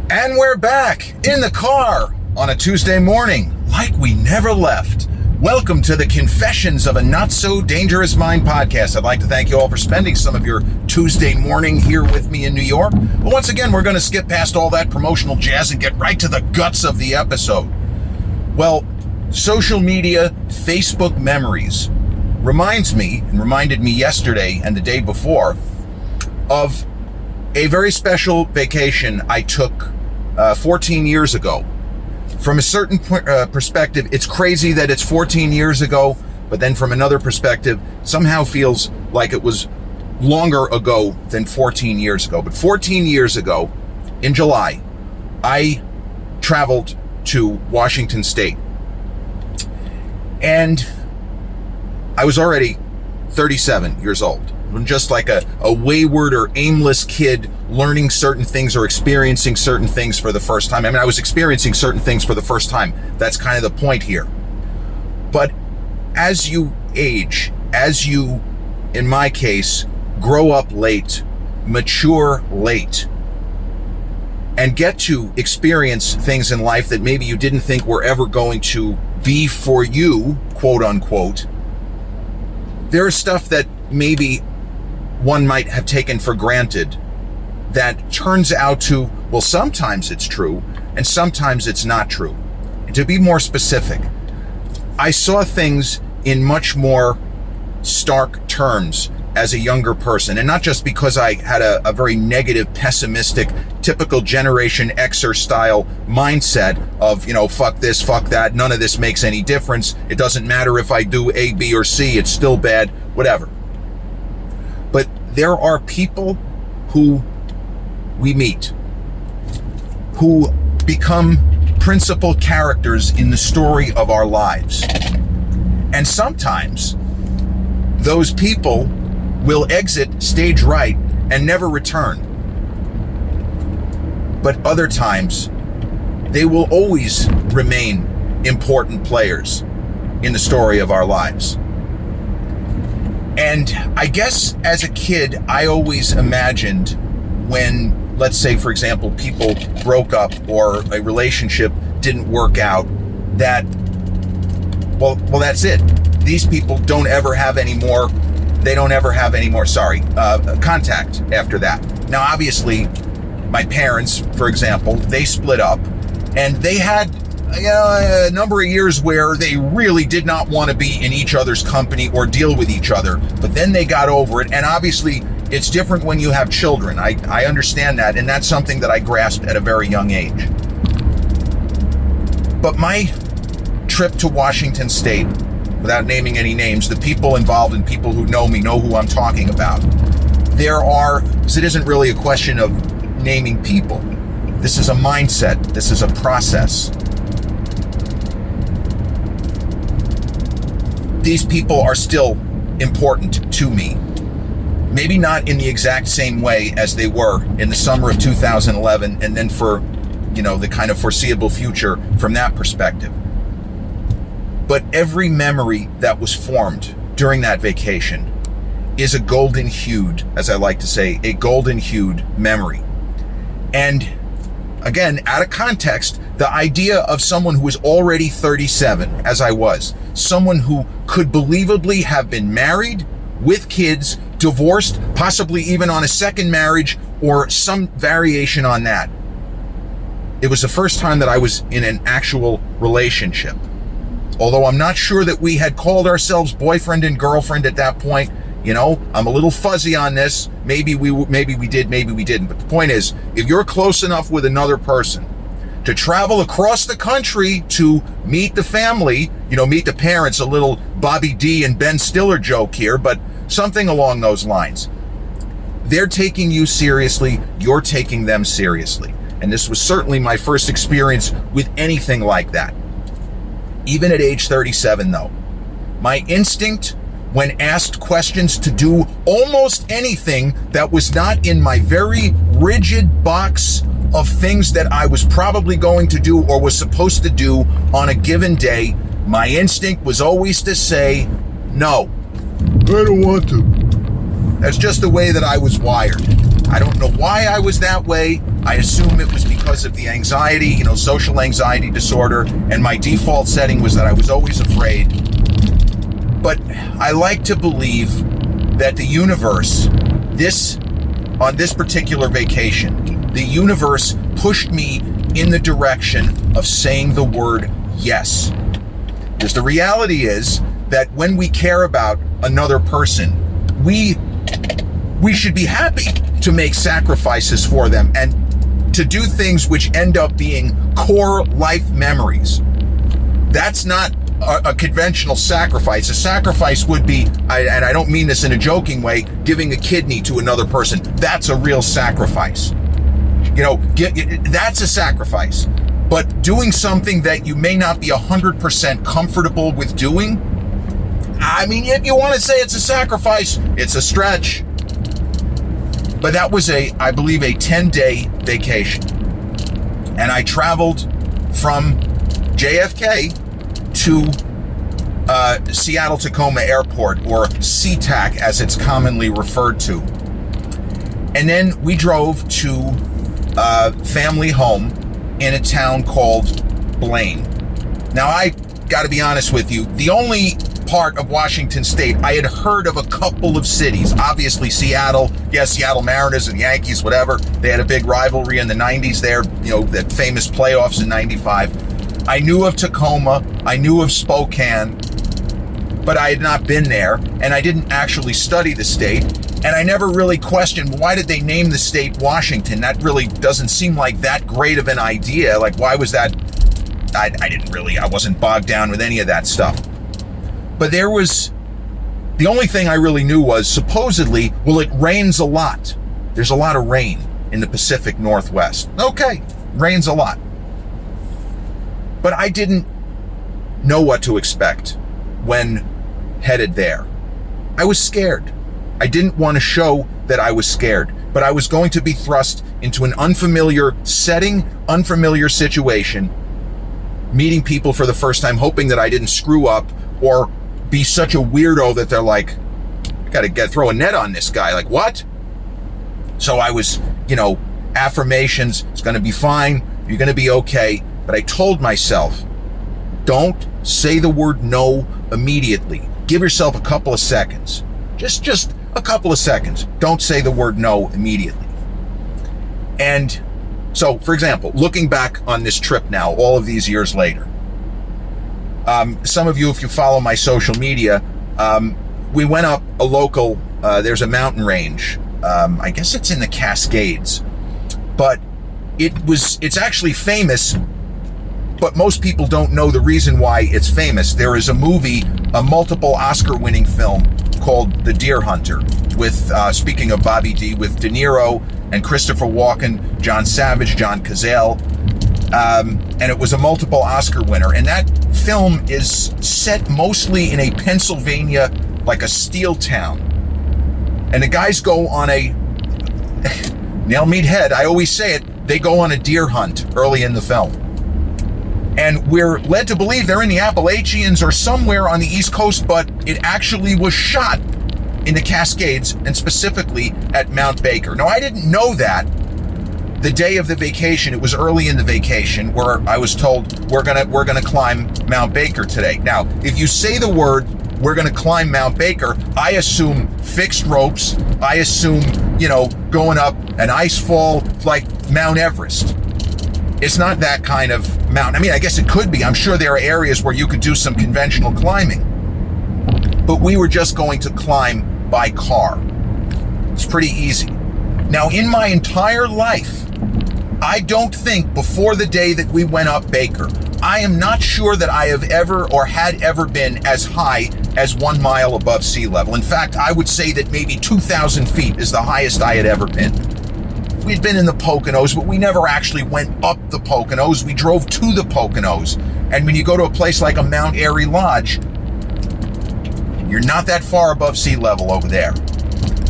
And we're back in the car on a Tuesday morning, like we never left. Welcome to the Confessions of a Not So Dangerous Mind podcast. I'd like to thank you all for spending some of your Tuesday morning here with me in New York. But once again, we're going to skip past all that promotional jazz and get right to the guts of the episode. Well, social media, Facebook memories reminded me yesterday and the day before of a very special vacation I took 14 years ago. From a certain perspective, it's crazy that it's 14 years ago, but then from another perspective, somehow feels like it was longer ago than 14 years ago. But 14 years ago, in July, I traveled to Washington State. And I was already 37 years old. I'm just like a wayward or aimless kid learning certain things or experiencing certain things for the first time. I mean, I was experiencing certain things for the first time. That's kind of the point here. But as you age, as you, in my case, grow up late, mature late, and get to experience things in life that maybe you didn't think were ever going to be for you, quote unquote, there's stuff that maybe one might have taken for granted that turns out to, well, sometimes it's true and sometimes it's not true. And to be more specific, I saw things in much more stark terms as a younger person, and not just because I had a very negative, pessimistic, typical Generation Xer style mindset of, fuck this, fuck that, none of this makes any difference, it doesn't matter if I do A, B, or C, it's still bad, whatever. But there are people who we meet who become principal characters in the story of our lives. And sometimes those people will exit stage right and never return. But other times, they will always remain important players in the story of our lives. And I guess as a kid, I always imagined when, let's say, for example, people broke up or a relationship didn't work out, that, well, that's it. These people don't ever have any more, contact after that. Now, obviously, my parents, for example, they split up and they had a number of years where they really did not want to be in each other's company or deal with each other, but then they got over it. And obviously it's different when you have children. I understand that, and that's something that I grasped at a very young age. But my trip to Washington State, without naming any names, the people involved and people who know me know who I'm talking about. Because it isn't really a question of naming people. This is a mindset. This is a process. These people are still important to me. Maybe not in the exact same way as they were in the summer of 2011, and then for, the kind of foreseeable future from that perspective. But every memory that was formed during that vacation is a golden-hued, as I like to say, a golden-hued memory. And again, out of context, the idea of someone who is already 37, as I was, someone who could believably have been married, with kids, divorced, possibly even on a second marriage or some variation on that. It was the first time that I was in an actual relationship. Although I'm not sure that we had called ourselves boyfriend and girlfriend at that point. I'm a little fuzzy on this. Maybe we did, maybe we didn't. But the point is, if you're close enough with another person to travel across the country to meet the family, meet the parents, a little Bobby D and Ben Stiller joke here, but something along those lines. They're taking you seriously, you're taking them seriously. And this was certainly my first experience with anything like that. Even at age 37, though, my instinct when asked questions to do almost anything that was not in my very rigid box of things that I was probably going to do or was supposed to do on a given day, my instinct was always to say, no, I don't want to. That's just the way that I was wired. I don't know why I was that way. I assume it was because of the anxiety, social anxiety disorder, and my default setting was that I was always afraid. But I like to believe that the universe, on this particular vacation, the universe pushed me in the direction of saying the word yes. Because the reality is that when we care about another person, we should be happy to make sacrifices for them and to do things which end up being core life memories. That's not a conventional sacrifice. A sacrifice would be, and I don't mean this in a joking way, giving a kidney to another person. That's a real sacrifice. That's a sacrifice. But doing something that you may not be 100% comfortable with doing, if you want to say it's a sacrifice, it's a stretch. But that was I believe, a 10-day vacation. And I traveled from JFK to Seattle-Tacoma Airport, or SeaTac as it's commonly referred to. And then we drove to a family home in a town called Blaine. Now, I got to be honest with you, the only part of Washington State, I had heard of a couple of cities. Obviously, Seattle, Seattle Mariners and Yankees, whatever. They had a big rivalry in the 90s there, that famous playoffs in 95. I knew of Tacoma, I knew of Spokane, but I had not been there, and I didn't actually study the state, and I never really questioned, why did they name the state Washington? That really doesn't seem like that great of an idea. Like, why was that? I wasn't bogged down with any of that stuff. But the only thing I really knew was, supposedly, it rains a lot. There's a lot of rain in the Pacific Northwest. Okay, rains a lot. But I didn't know what to expect when headed there. I was scared. I didn't want to show that I was scared, but I was going to be thrust into an unfamiliar setting, unfamiliar situation, meeting people for the first time, hoping that I didn't screw up or be such a weirdo that they're like, I gotta throw a net on this guy. Like, what? So I was, affirmations, it's gonna be fine, you're gonna be okay. But I told myself, don't say the word no immediately. Give yourself a couple of seconds. Just a couple of seconds. Don't say the word no immediately. And so, for example, looking back on this trip now, all of these years later, some of you, if you follow my social media, we went up a local, there's a mountain range. I guess it's in the Cascades, but it's actually famous, but most people don't know the reason why it's famous. There is a movie, a multiple Oscar-winning film called The Deer Hunter, with, speaking of Bobby D, with De Niro and Christopher Walken, John Savage, John Cazale, and it was a multiple Oscar winner. And that film is set mostly in a Pennsylvania, like a steel town. And the guys go on a, nail meat head, I always say it, they go on a deer hunt early in the film. And we're led to believe they're in the Appalachians or somewhere on the East Coast, but it actually was shot in the Cascades, and specifically at Mount Baker. Now, I didn't know that the day of the vacation. It was early in the vacation where I was told we're gonna climb Mount Baker today. Now, if you say the word, we're gonna climb Mount Baker, I assume fixed ropes. I assume, going up an ice fall like Mount Everest. It's not that kind of mountain. I mean, I guess it could be. I'm sure there are areas where you could do some conventional climbing. But we were just going to climb by car. It's pretty easy. Now, in my entire life, I don't think before the day that we went up Baker, I am not sure that I have ever or had ever been as high as 1 mile above sea level. In fact, I would say that maybe 2,000 feet is the highest I had ever been. We'd been in the Poconos, but we never actually went up the Poconos. We drove to the Poconos. And when you go to a place like a Mount Airy Lodge, you're not that far above sea level over there.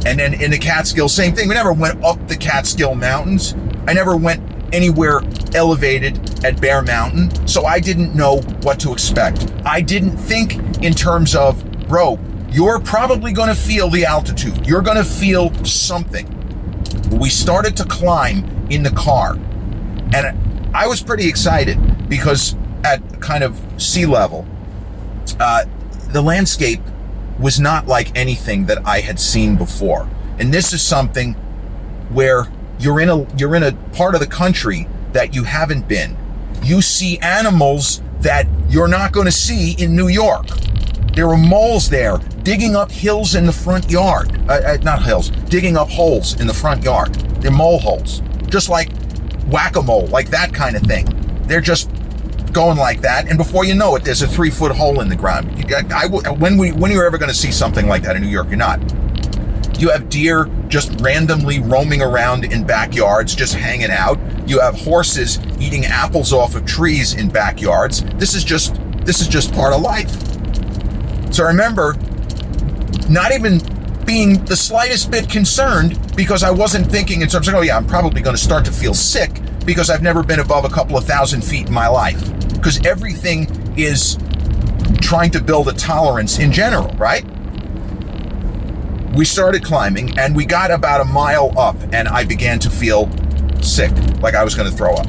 And then in the Catskills, same thing. We never went up the Catskill Mountains. I never went anywhere elevated at Bear Mountain, so I didn't know what to expect. I didn't think in terms of, bro, you're probably going to feel the altitude. You're going to feel something. We started to climb in the car, and I was pretty excited because at kind of sea level, the landscape was not like anything that I had seen before. And this is something where you're in a part of the country that you haven't been. You see animals that you're not going to see in New York. There are moles there digging up hills in the front yard. Not hills, digging up holes in the front yard. They're mole holes, just like whack-a-mole, like that kind of thing. They're just going like that, and before you know it, there's a 3-foot hole in the ground. When you're ever going to see something like that in New York, you're not. You have deer just randomly roaming around in backyards, just hanging out. You have horses eating apples off of trees in backyards. This is just part of life. So I remember not even being the slightest bit concerned, because I wasn't thinking in terms of, oh yeah, I'm probably going to start to feel sick because I've never been above a couple of thousand feet in my life. Because everything is trying to build a tolerance in general, right? We started climbing, and we got about a mile up, and I began to feel sick, like I was going to throw up.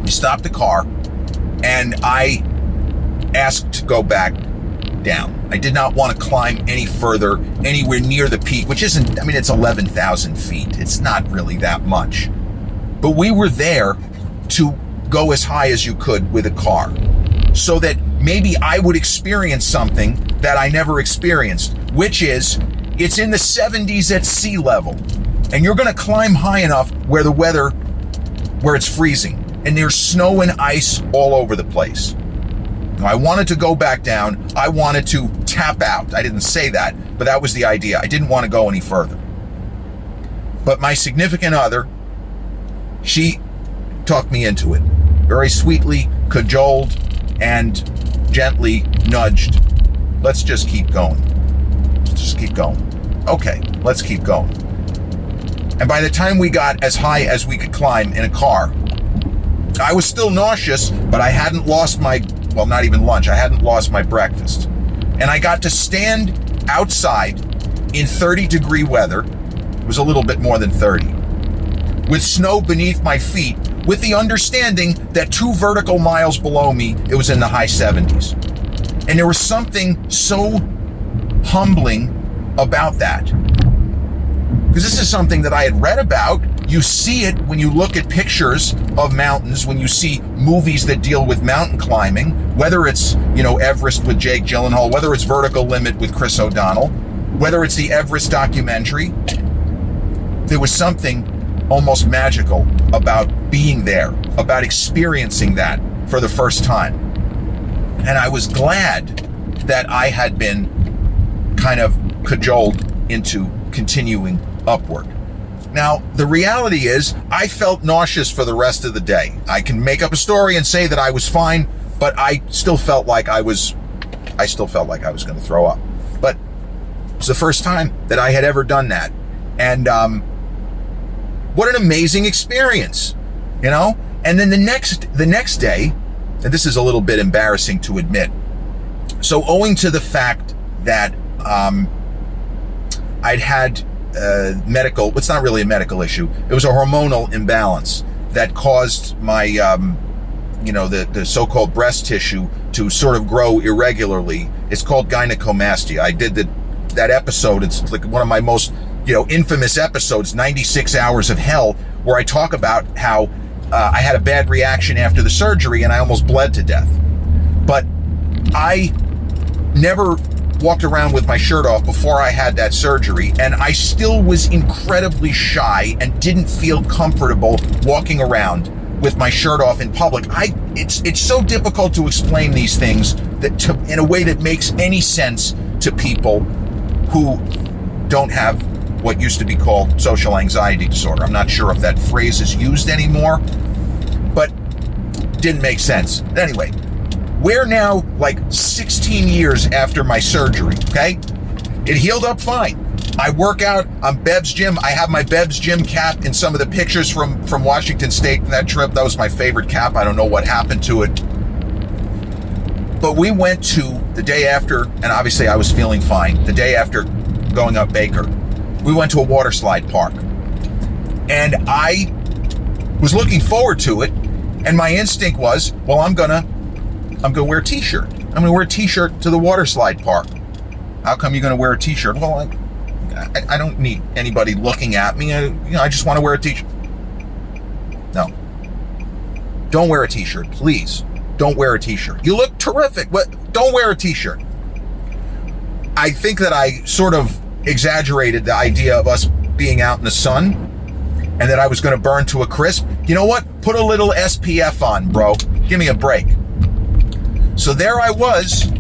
We stopped the car, and I asked to go back down. I did not want to climb any further, anywhere near the peak, which isn't, I mean, it's 11,000 feet. It's not really that much. But we were there to go as high as you could with a car, so that maybe I would experience something that I never experienced, which is, it's in the 70s at sea level, and you're going to climb high enough where it's freezing, and there's snow and ice all over the place. I wanted to go back down. I wanted to tap out. I didn't say that, but that was the idea. I didn't want to go any further. But my significant other, she talked me into it. Very sweetly, cajoled, and gently nudged. Let's just keep going. Let's just keep going. Okay, let's keep going. And by the time we got as high as we could climb in a car, I was still nauseous, but I hadn't lost not even lunch. I hadn't lost my breakfast. And I got to stand outside in 30-degree weather. It was a little bit more than 30. With snow beneath my feet, with the understanding that 2 vertical miles below me, it was in the high 70s. And there was something so humbling about that. Because this is something that I had read about. You see it when you look at pictures of mountains, when you see movies that deal with mountain climbing, whether it's, Everest with Jake Gyllenhaal, whether it's Vertical Limit with Chris O'Donnell, whether it's the Everest documentary. There was something almost magical about being there, about experiencing that for the first time. And I was glad that I had been kind of cajoled into continuing upward. Now, the reality is, I felt nauseous for the rest of the day. I can make up a story and say that I was fine, but I still felt like I was going to throw up. But it was the first time that I had ever done that. And what an amazing experience, And then the next day, and this is a little bit embarrassing to admit. So owing to the fact that I'd had it's not really a medical issue. It was a hormonal imbalance that caused my, the so-called breast tissue to sort of grow irregularly. It's called gynecomastia. I did that episode. It's like one of my most, infamous episodes, 96 Hours of Hell, where I talk about how I had a bad reaction after the surgery and I almost bled to death. But I never walked around with my shirt off before I had that surgery, and I still was incredibly shy and didn't feel comfortable walking around with my shirt off in public. It's so difficult to explain these things in a way that makes any sense to people who don't have what used to be called social anxiety disorder. I'm not sure if that phrase is used anymore, but didn't make sense. Anyway, we're now like 16 years after my surgery, okay? It healed up fine. I work out, I'm Beb's Gym. I have my Beb's Gym cap in some of the pictures from Washington State from that trip. That was my favorite cap. I don't know what happened to it. But we went to, the day after, and obviously I was feeling fine, the day after going up Baker, we went to a water slide park. And I was looking forward to it. And my instinct was, well, I'm gonna wear a t-shirt. I'm gonna wear a t-shirt to the water slide park. How come you're gonna wear a t-shirt? Well, I don't need anybody looking at me. I just want to wear a t-shirt. No. Don't wear a t-shirt, please. Don't wear a t-shirt. You look terrific, but don't wear a t-shirt. I think that I sort of exaggerated the idea of us being out in the sun and that I was going to burn to a crisp. You know what? Put a little SPF on, bro. Give me a break. So there I was,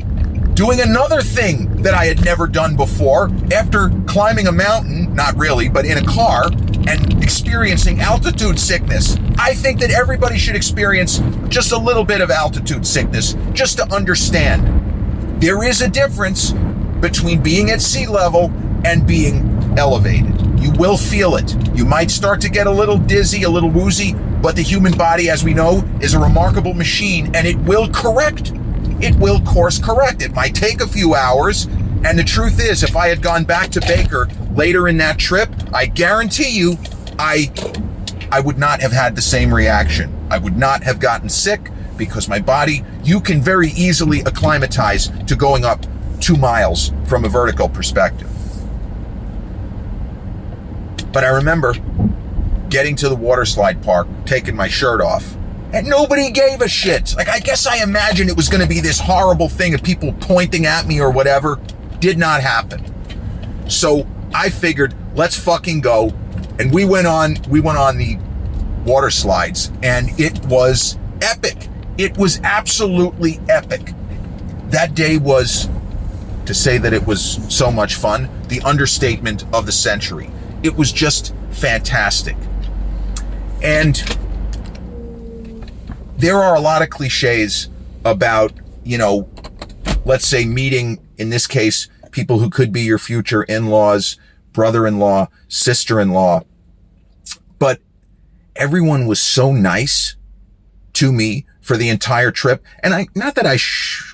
doing another thing that I had never done before after climbing a mountain, not really, but in a car, and experiencing altitude sickness. I think that everybody should experience just a little bit of altitude sickness, just to understand. There is a difference between being at sea level and being elevated. You will feel it. You might start to get a little dizzy, a little woozy, but the human body, as we know, is a remarkable machine, and it will correct. It will course correct. It might take a few hours, and the truth is, if I had gone back to Baker later in that trip, I guarantee you, I would not have had the same reaction. I would not have gotten sick because my body, you can very easily acclimatize to going up 2 miles from a vertical perspective. But I remember getting to the water slide park, taking my shirt off, and nobody gave a shit. Like, I guess I imagined it was going to be this horrible thing of people pointing at me or whatever. Did not happen. So I figured, let's fucking go. And we went on the water slides, and it was epic. It was absolutely epic. That day was, to say that it was so much fun, the understatement of the century. It was just fantastic. And there are a lot of cliches about, let's say meeting, in this case, people who could be your future in-laws, brother-in-law, sister-in-law. But everyone was so nice to me for the entire trip. And not that I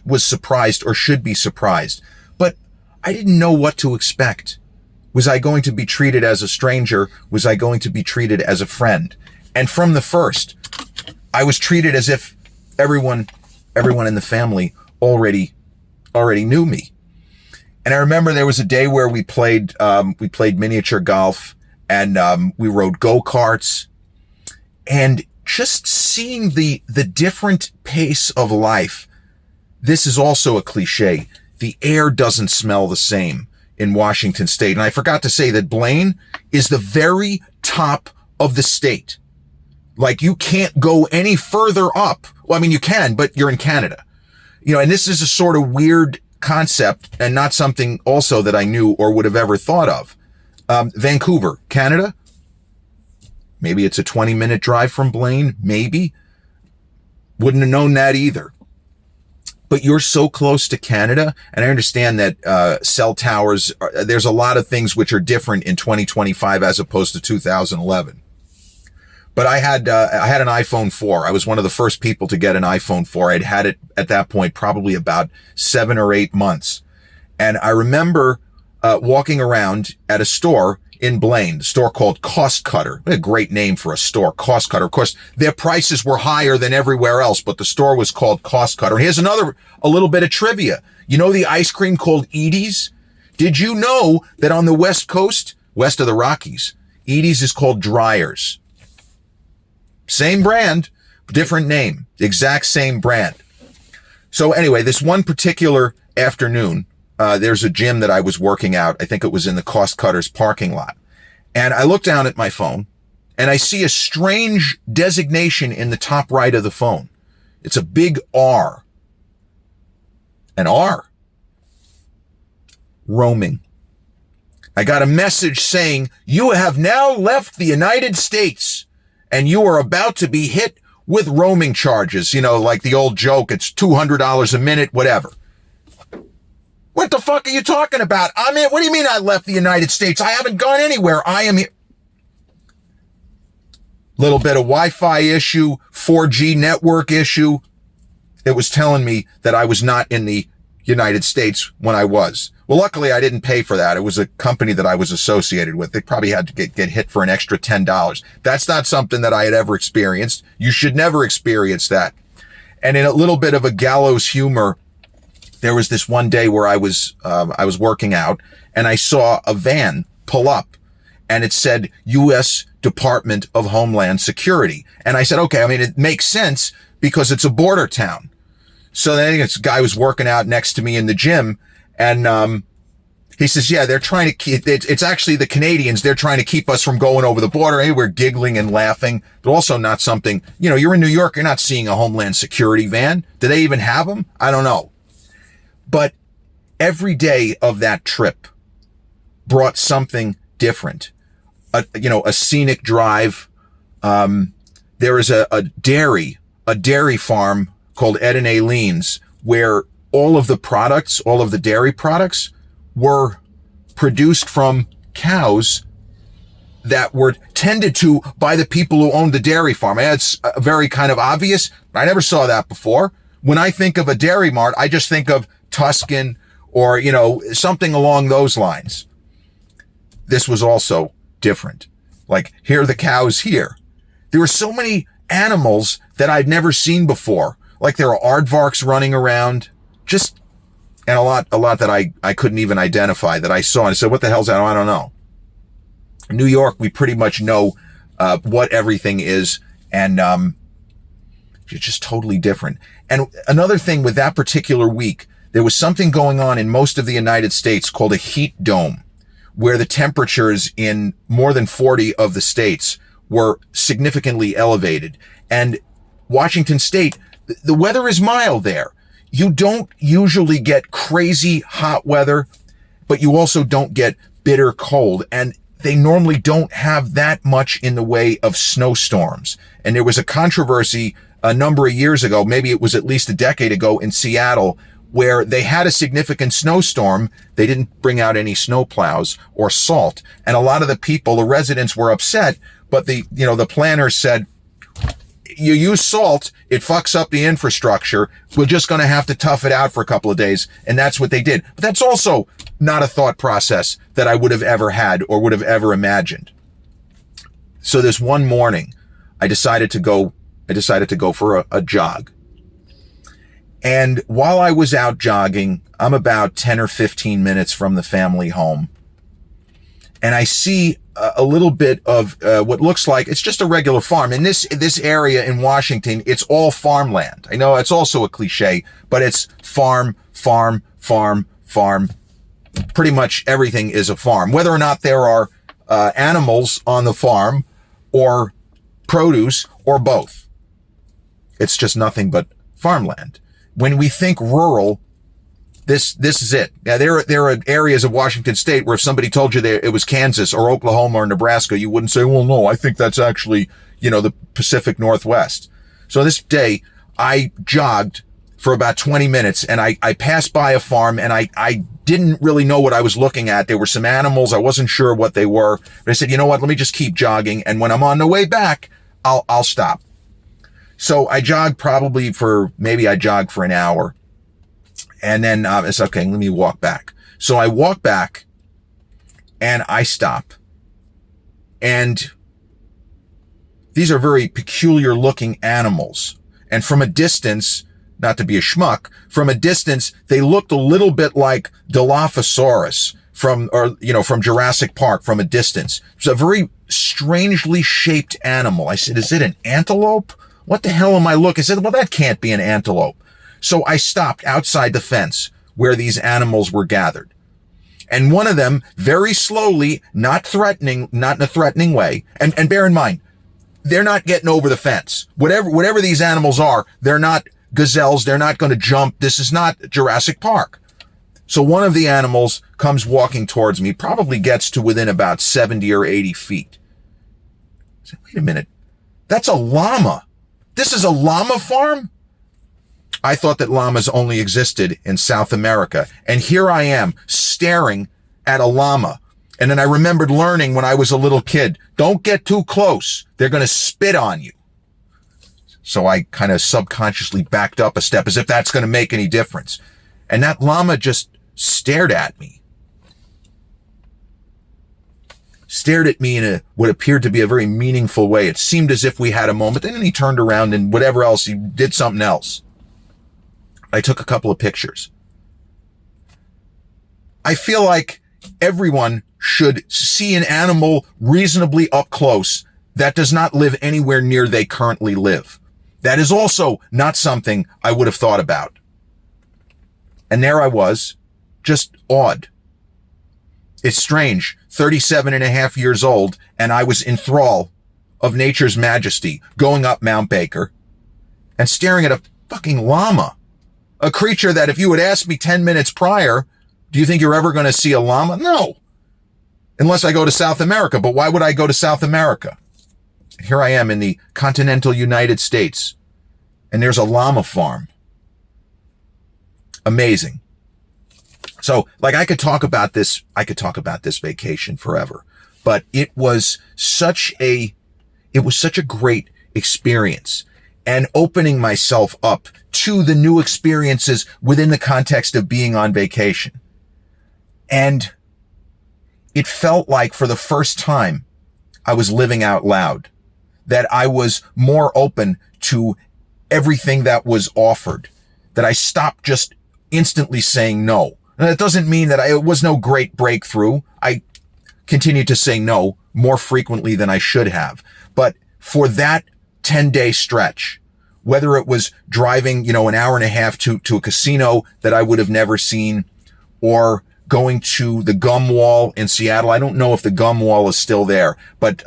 was surprised or should be surprised, but I didn't know what to expect. Was I going to be treated as a stranger? Was I going to be treated as a friend? And from the first, I was treated as if everyone in the family already knew me. And I remember there was a day where we played miniature golf, and we rode go-karts, and just seeing the different pace of life. This is also a cliche. The air doesn't smell the same in Washington State. And I forgot to say that Blaine is the very top of the state. Like, you can't go any further up. Well, I mean, you can, but you're in Canada. And this is a sort of weird concept, and not something also that I knew or would have ever thought of. Vancouver, Canada. Maybe it's a 20-minute drive from Blaine. Maybe. Wouldn't have known that either. But you're so close to Canada, and I understand that cell towers, there's a lot of things which are different in 2025 as opposed to 2011. But I had an iPhone 4. I was one of the first people to get an iPhone 4. I'd had it at that point probably about 7 or 8 months. And I remember walking around at a store in Blaine, a store called Cost Cutter. What a great name for a store, Cost Cutter. Of course, their prices were higher than everywhere else, but the store was called Cost Cutter. Here's a little bit of trivia. You know the ice cream called Edie's? Did you know that on the West Coast, west of the Rockies, Edie's is called Dreyer's? Same brand, different name, exact same brand. So anyway, this one particular afternoon, there's a gym that I was working out. I think it was in the Cost Cutters parking lot. And I look down at my phone and I see a strange designation in the top right of the phone. It's a big R. An R. Roaming. I got a message saying, you have now left the United States and you are about to be hit with roaming charges. Like the old joke, it's $200 a minute, whatever. What the fuck are you talking about? What do you mean I left the United States? I haven't gone anywhere. I am here. Little bit of Wi-Fi issue, 4G network issue. It was telling me that I was not in the United States when I was. Well, luckily I didn't pay for that. It was a company that I was associated with. They probably had to get hit for an extra $10. That's not something that I had ever experienced. You should never experience that. And in a little bit of a gallows humor, there was this one day where I was working out and I saw a van pull up and it said U.S. Department of Homeland Security. And I said, okay, I mean, it makes sense because it's a border town. So then this guy was working out next to me in the gym and, he says, yeah, they're trying to keep, it's actually the Canadians. They're trying to keep us from going over the border. Hey, we're giggling and laughing, but also not something, you're in New York. You're not seeing a Homeland Security van. Do they even have them? I don't know. But every day of that trip brought something different. A scenic drive. There is a dairy farm called Ed and Aileen's where all of the dairy products were produced from cows that were tended to by the people who owned the dairy farm. It's very kind of obvious. I never saw that before. When I think of a dairy mart, I just think of Tuscan or, something along those lines. This was also different. Like, here are the cows here. There were so many animals that I'd never seen before. Like there are aardvarks running around, and a lot that I couldn't even identify that I saw. And I said, what the hell's that? I don't know. In New York, we pretty much know, what everything is. And, it's just totally different. And another thing with that particular week, there was something going on in most of the United States called a heat dome, where the temperatures in more than 40 of the states were significantly elevated. And Washington State, the weather is mild there. You don't usually get crazy hot weather, but you also don't get bitter cold. And they normally don't have that much in the way of snowstorms. And there was a controversy a number of years ago, maybe it was at least a decade ago in Seattle, where they had a significant snowstorm. They didn't bring out any snowplows or salt. And a lot of the residents were upset, but the planners said, you use salt, it fucks up the infrastructure. We're just going to have to tough it out for a couple of days. And that's what they did. But that's also not a thought process that I would have ever had or would have ever imagined. So this one morning, I decided to go for a jog. And while I was out jogging, I'm about 10 or 15 minutes from the family home. And I see a little bit of what looks like it's just a regular farm. In this area in Washington, it's all farmland. I know it's also a cliche, but it's farm. Pretty much everything is a farm. Whether or not there are animals on the farm or produce or both. It's just nothing but farmland. When we think rural, this is it. Now, there are areas of Washington State where if somebody told you it was Kansas or Oklahoma or Nebraska, you wouldn't say, well, no, I think that's actually, the Pacific Northwest. So this day, I jogged for about 20 minutes and I passed by a farm and I didn't really know what I was looking at. There were some animals. I wasn't sure what they were. But I said, you know what? Let me just keep jogging. And when I'm on the way back, I'll stop. So I jogged for an hour. And then it's okay, let me walk back. So I walk back and I stop. And these are very peculiar looking animals. And from a distance, not to be a schmuck, from a distance, they looked a little bit like Dilophosaurus from Jurassic Park from a distance. It's a very strangely shaped animal. I said, is it an antelope? What the hell am I looking? I said, well, that can't be an antelope. So I stopped outside the fence where these animals were gathered. And one of them very slowly, not in a threatening way. And bear in mind, they're not getting over the fence. Whatever these animals are, they're not gazelles. They're not going to jump. This is not Jurassic Park. So one of the animals comes walking towards me, probably gets to within about 70 or 80 feet. I said, wait a minute. That's a llama. This is a llama farm? I thought that llamas only existed in South America. And here I am staring at a llama. And then I remembered learning when I was a little kid, don't get too close. They're going to spit on you. So I kind of subconsciously backed up a step as if that's going to make any difference. And that llama just stared at me. Stared at me in what appeared to be a very meaningful way. It seemed as if we had a moment. And then he turned around and whatever else, he did something else. I took a couple of pictures. I feel like everyone should see an animal reasonably up close that does not live anywhere near they currently live. That is also not something I would have thought about. And there I was, just awed. It's strange, 37 and a half years old, and I was in thrall of nature's majesty, going up Mount Baker and staring at a fucking llama. A creature that if you had asked me 10 minutes prior, do you think you're ever going to see a llama? No. Unless I go to South America. But why would I go to South America? Here I am in the continental United States, and there's a llama farm. Amazing. So, like, I could talk about this vacation forever, but it was such a great experience, and opening myself up to the new experiences within the context of being on vacation. And it felt like for the first time I was living out loud, that I was more open to everything that was offered, that I stopped just instantly saying no. And that doesn't mean that it was no great breakthrough. I continued to say no more frequently than I should have. But for that 10-day stretch, whether it was driving, an hour and a half to a casino that I would have never seen, or going to the Gum Wall in Seattle. I don't know if the Gum Wall is still there, but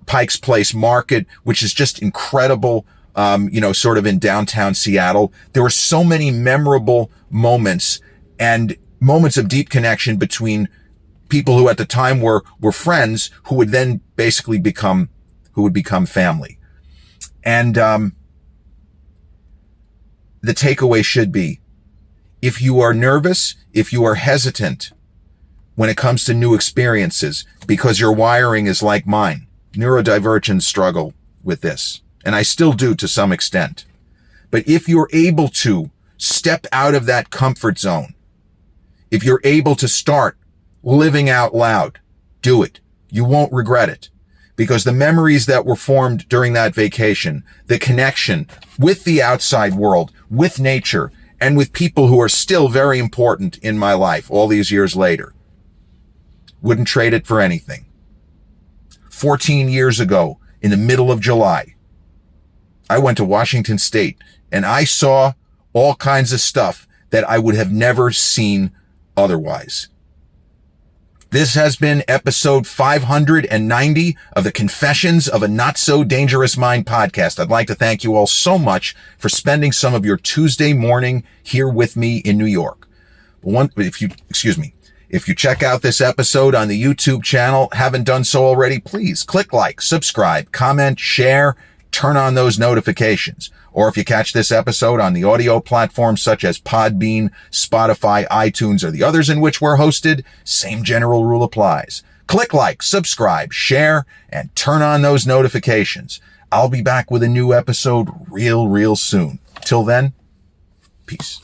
Pike's Place Market, which is just incredible, sort of in downtown Seattle. There were so many memorable moments and moments of deep connection between people who at the time were friends, who would then basically become family. And the takeaway should be, if you are nervous, if you are hesitant when it comes to new experiences, because your wiring is like mine, neurodivergents struggle with this, and I still do to some extent. But if you're able to step out of that comfort zone, if you're able to start living out loud, do it. You won't regret it, because the memories that were formed during that vacation, the connection with the outside world, with nature, and with people who are still very important in my life all these years later, wouldn't trade it for anything. 14 years ago, in the middle of July, I went to Washington State, and I saw all kinds of stuff that I would have never seen otherwise. This has been episode 590 of the Confessions of a Not So Dangerous Mind podcast. I'd like to thank you all so much for spending some of your Tuesday morning here with me in New York. If you check out this episode on the YouTube channel, haven't done so already, please click like, subscribe, comment, share, turn on those notifications. Or if you catch this episode on the audio platforms such as Podbean, Spotify, iTunes, or the others in which we're hosted, same general rule applies. Click like, subscribe, share, and turn on those notifications. I'll be back with a new episode real soon. Till then, peace.